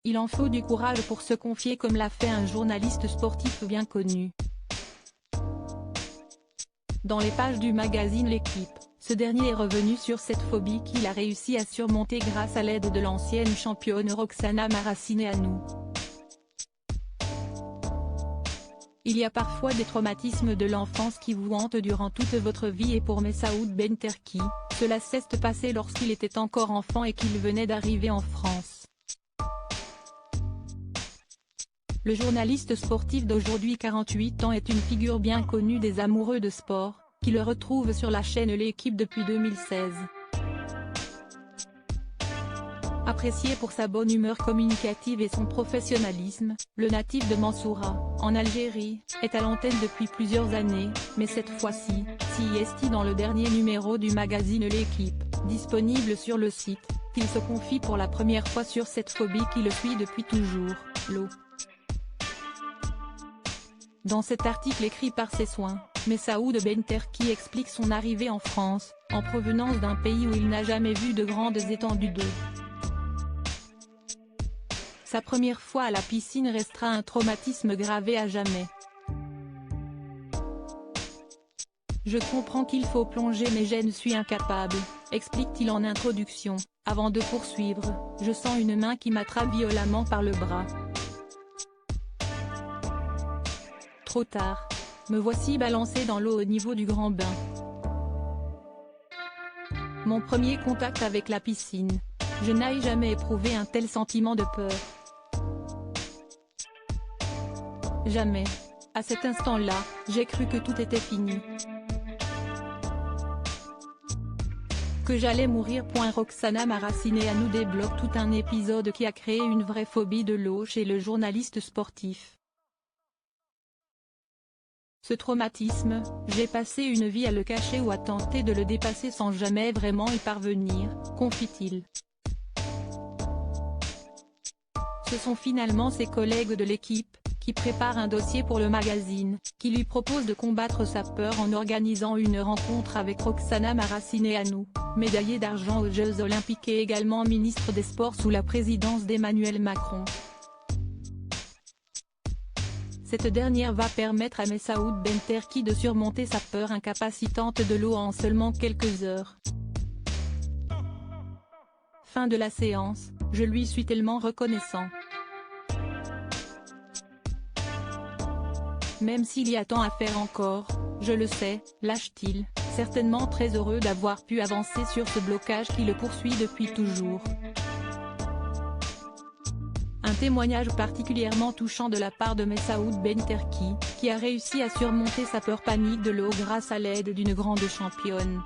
Il en faut du courage pour se confier comme l'a fait un journaliste sportif bien connu. Dans les pages du magazine L'Équipe, ce dernier est revenu sur cette phobie qu'il a réussi à surmonter grâce à l'aide de l'ancienne championne Roxana Maracineanu. Il y a parfois des traumatismes de l'enfance qui vous hantent durant toute votre vie et pour Messaoud Benterki, cela s'est passé lorsqu'il était encore enfant et qu'il venait d'arriver en France. Le journaliste sportif d'aujourd'hui 48 ans est une figure bien connue des amoureux de sport, qui le retrouvent sur la chaîne L'Équipe depuis 2016. Apprécié pour sa bonne humeur communicative et son professionnalisme, le natif de Mansoura, en Algérie, est à l'antenne depuis plusieurs années, mais cette fois-ci, est dans le dernier numéro du magazine L'Équipe, disponible sur le site, qu'il se confie pour la première fois sur cette phobie qui le suit depuis toujours, l'eau. Dans cet article écrit par ses soins, Messaoud Benterki explique son arrivée en France, en provenance d'un pays où il n'a jamais vu de grandes étendues d'eau. Sa première fois à la piscine restera un traumatisme gravé à jamais. Je comprends qu'il faut plonger mais je ne suis incapable, explique-t-il en introduction, avant de poursuivre, je sens une main qui m'attrape violemment par le bras. Trop tard. Me voici balancé dans l'eau au niveau du grand bain. Mon premier contact avec la piscine. Je n'ai jamais éprouvé un tel sentiment de peur. Jamais. À cet instant-là, j'ai cru que tout était fini. Que j'allais mourir. Roxana Maracineanu débloque tout un épisode qui a créé une vraie phobie de l'eau chez le journaliste sportif. Ce traumatisme, j'ai passé une vie à le cacher ou à tenter de le dépasser sans jamais vraiment y parvenir, confie-t-il. Ce sont finalement ses collègues de l'équipe, qui préparent un dossier pour le magazine, qui lui proposent de combattre sa peur en organisant une rencontre avec Roxana Maracineanu, médaillée d'argent aux Jeux Olympiques et également ministre des Sports sous la présidence d'Emmanuel Macron. Cette dernière va permettre à Messaoud Benterki de surmonter sa peur incapacitante de l'eau en seulement quelques heures. Fin de la séance, je lui suis tellement reconnaissant. Même s'il y a tant à faire encore, je le sais, lâche-t-il, certainement très heureux d'avoir pu avancer sur ce blocage qui le poursuit depuis toujours. Un témoignage particulièrement touchant de la part de Messaoud Benterki, qui a réussi à surmonter sa peur panique de l'eau grâce à l'aide d'une grande championne.